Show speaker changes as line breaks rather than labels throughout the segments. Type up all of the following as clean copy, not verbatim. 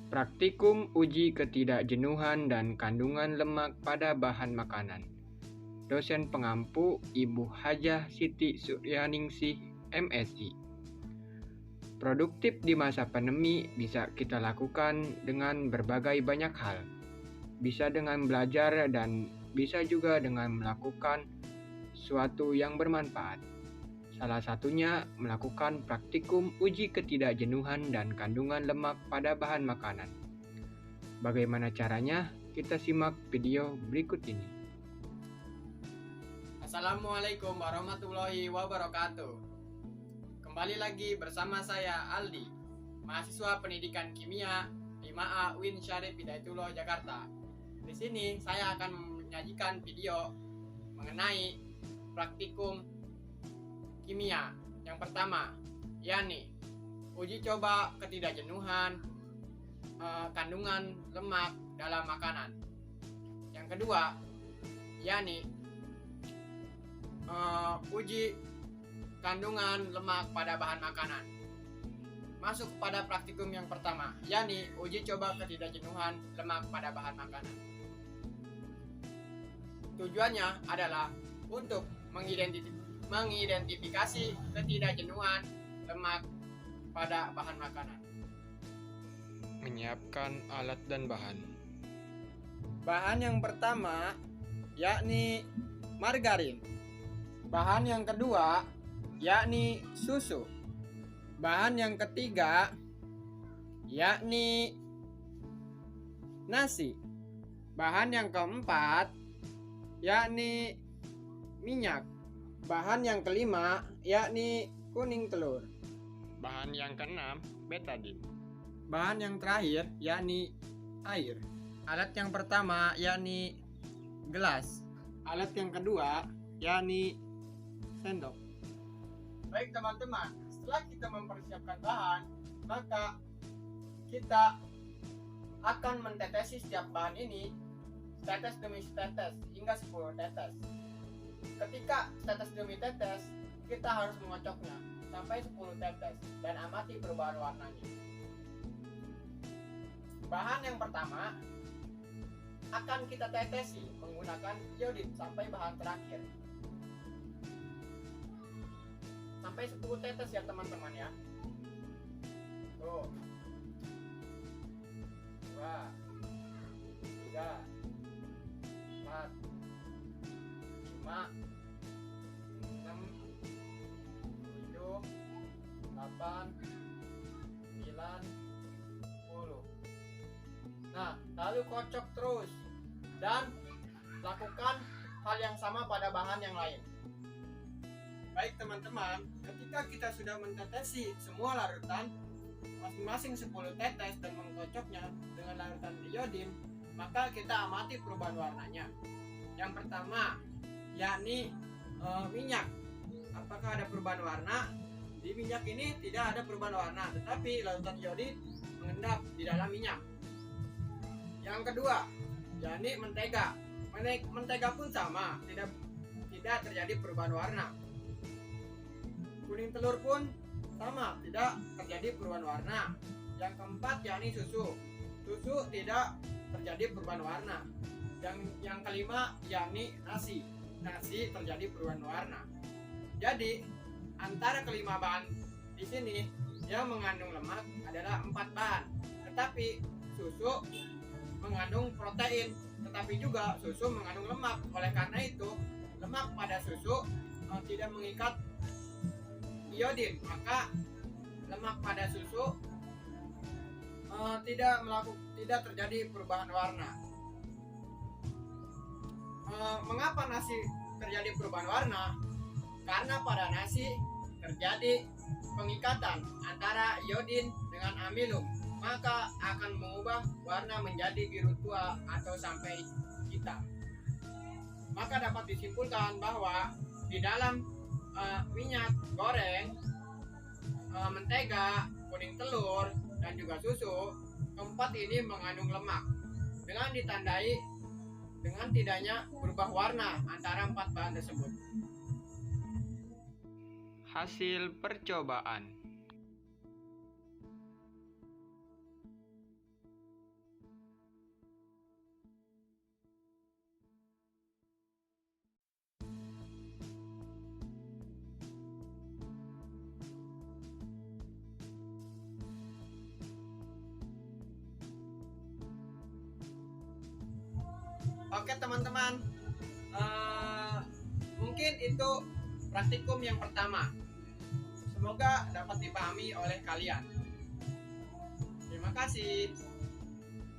Praktikum uji ketidakjenuhan dan kandungan lemak pada bahan makanan. Dosen pengampu Ibu Hajah Siti Suryaningsih, MSI. Produktif di masa pandemi bisa kita lakukan dengan berbagai banyak hal. Bisa dengan belajar dan bisa juga dengan melakukan sesuatu yang bermanfaat. Salah satunya melakukan praktikum uji ketidakjenuhan dan kandungan lemak pada bahan makanan. Bagaimana caranya? Kita simak video berikut ini.
Assalamualaikum warahmatullahi wabarakatuh. Kembali lagi bersama saya Aldi, mahasiswa pendidikan kimia 5A UIN Syarif Hidayatullah Jakarta. Di sini saya akan menyajikan video mengenai praktikum kimia yang pertama, yakni uji coba ketidakjenuhan kandungan lemak dalam makanan. Yang kedua, yakni uji kandungan lemak pada bahan makanan. Masuk pada praktikum yang pertama, yakni uji coba ketidakjenuhan lemak pada bahan makanan. Tujuannya adalah untuk mengidentifikasi ketidakjenuhan lemak pada bahan makanan.
Menyiapkan alat dan bahan.
Bahan yang pertama yakni margarin. Bahan yang kedua yakni susu. Bahan yang ketiga yakni nasi. Bahan yang keempat yakni minyak. Bahan yang kelima yakni kuning telur.
Bahan yang keenam, betadin.
Bahan yang terakhir yakni air. Alat yang pertama yakni gelas. Alat yang kedua yakni sendok. Baik teman-teman, setelah kita mempersiapkan bahan, maka kita akan mentetesi setiap bahan ini tetes demi tetes hingga 10 tetes. Ketika tetes demi tetes, kita harus mengocoknya sampai 10 tetes dan amati perubahan warnanya. Bahan yang pertama akan kita tetesi menggunakan iodin sampai bahan terakhir. Sampai 10 tetes ya teman-teman ya. Tuh. 2 3 4 5 6 7 8 9 10. Nah, lalu kocok terus dan lakukan hal yang sama pada bahan yang lain. Baik teman-teman, ketika kita sudah mentetesi semua larutan masing-masing 10 tetes dan mengkocoknya dengan larutan iodin, maka kita amati perubahan warnanya. Yang pertama yakni minyak. Apakah ada perubahan warna? Di minyak ini tidak ada perubahan warna, tetapi larutan iodin mengendap di dalam minyak. Yang kedua yakni mentega. Mentega pun sama, tidak terjadi perubahan warna. Kuning telur pun sama, tidak terjadi perubahan warna. Yang keempat yakni susu. Susu tidak terjadi perubahan warna. Yang kelima yakni nasi. Nasi terjadi perubahan warna. Jadi antara kelima bahan di sini yang mengandung lemak adalah 4 bahan. Tetapi susu mengandung protein, tetapi juga susu mengandung lemak. Oleh karena itu, lemak pada susu tidak mengikat iodin, maka lemak pada susu tidak terjadi perubahan warna. Mengapa nasi terjadi perubahan warna? Karena pada nasi terjadi pengikatan antara iodin dengan amilum, maka akan mengubah warna menjadi biru tua atau sampai hitam. Maka dapat disimpulkan bahwa di dalam minyak goreng, mentega, kuning telur, dan juga susu, keempat ini mengandung lemak dengan ditandai dengan tidaknya berubah warna antara 4 bahan tersebut.
Hasil percobaan.
Oke teman-teman, mungkin itu praktikum yang pertama. Semoga dapat dipahami oleh kalian. Terima kasih.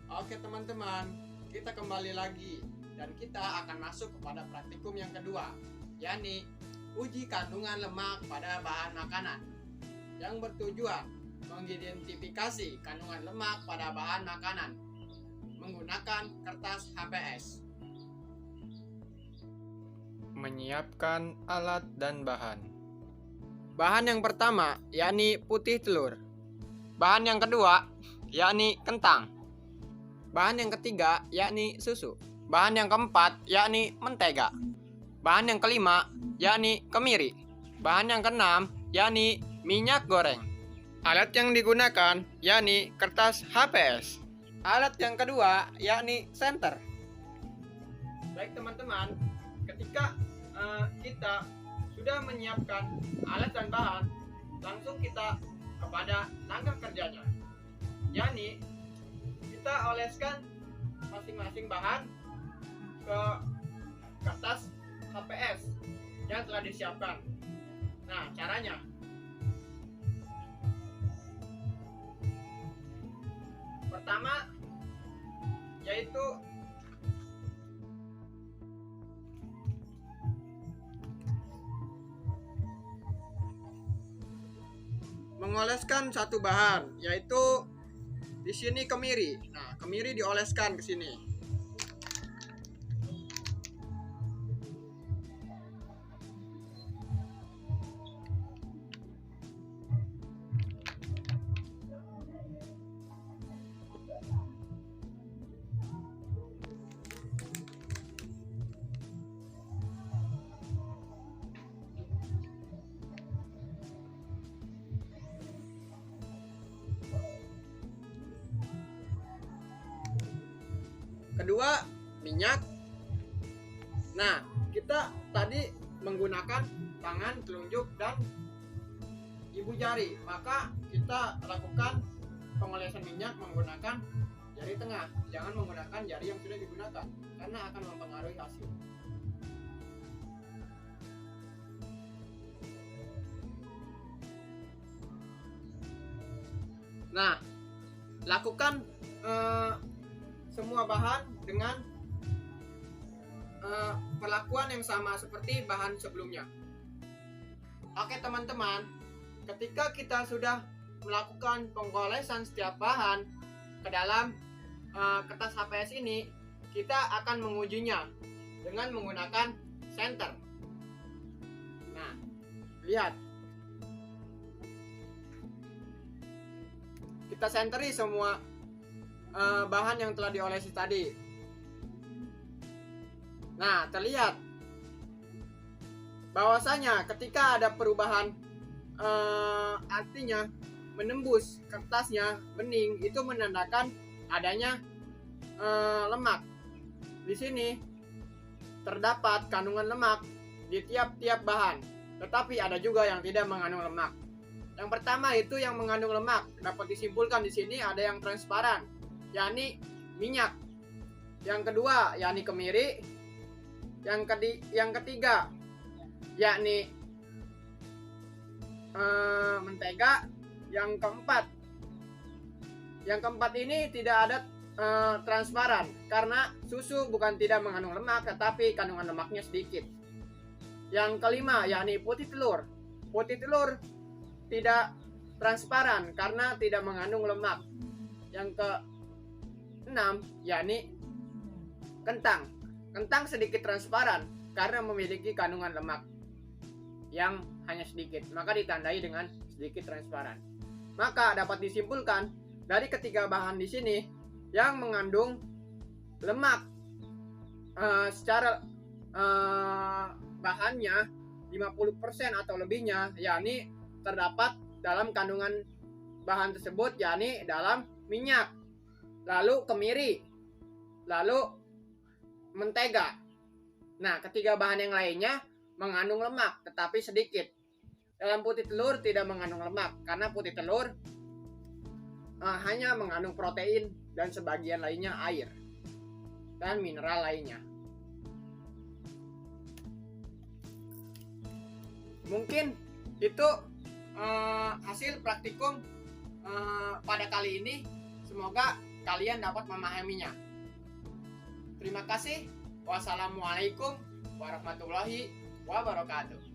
Oke teman-teman, kita kembali lagi dan kita akan masuk kepada praktikum yang kedua, yakni uji kandungan lemak pada bahan makanan yang bertujuan mengidentifikasi kandungan lemak pada bahan makanan menggunakan kertas HPS.
Menyiapkan alat dan bahan.
Bahan yang pertama yakni putih telur. Bahan yang kedua yakni kentang. Bahan yang ketiga yakni susu. Bahan yang keempat yakni mentega. Bahan yang kelima yakni kemiri. Bahan yang keenam yakni minyak goreng. Alat yang digunakan yakni kertas HPS. Alat yang kedua yakni senter. Baik teman-teman, ketika kita sudah menyiapkan alat dan bahan, langsung kita kepada langkah kerjanya, yakni kita oleskan masing-masing bahan ke kertas HPS yang telah disiapkan. Nah, caranya pertama yaitu mengoleskan satu bahan, yaitu di sini kemiri. Nah, kemiri dioleskan ke sini. Kedua, minyak. Nah, kita tadi menggunakan tangan, telunjuk, dan ibu jari. Maka kita lakukan pengolesan minyak menggunakan jari tengah. Jangan menggunakan jari yang sudah digunakan, karena akan mempengaruhi hasil. Nah, lakukan semua bahan dengan perlakuan yang sama seperti bahan sebelumnya. Oke teman-teman, ketika kita sudah melakukan pengolesan setiap bahan ke dalam kertas HPS ini, kita akan mengujinya dengan menggunakan senter. Nah, lihat, kita senteri semua bahan yang telah diolesi tadi. Nah, terlihat bahwasanya ketika ada perubahan, artinya menembus kertasnya bening, itu menandakan adanya lemak. Di sini terdapat kandungan lemak di tiap-tiap bahan, tetapi ada juga yang tidak mengandung lemak. Yang pertama itu yang mengandung lemak, dapat disimpulkan di sini ada yang transparan, yakni minyak. Yang kedua yakni kemiri. Yang ketiga yakni mentega. Yang keempat ini tidak ada transparan, karena susu bukan tidak mengandung lemak, tetapi kandungan lemaknya sedikit. Yang kelima yakni putih telur. Putih telur tidak transparan karena tidak mengandung lemak. Yang keenam yakni kentang. Kentang sedikit transparan karena memiliki kandungan lemak yang hanya sedikit, maka ditandai dengan sedikit transparan. Maka dapat disimpulkan dari ketiga bahan di sini yang mengandung lemak secara bahannya 50% atau lebihnya, yakni terdapat dalam kandungan bahan tersebut, yakni dalam minyak, lalu kemiri, lalu mentega. Nah, ketiga bahan yang lainnya mengandung lemak tetapi sedikit. Dalam putih telur tidak mengandung lemak karena putih telur hanya mengandung protein dan sebagian lainnya air. dan mineral lainnya. Mungkin itu hasil praktikum pada kali ini. Semoga kalian dapat memahaminya. Terima kasih. Wassalamualaikum warahmatullahi wabarakatuh.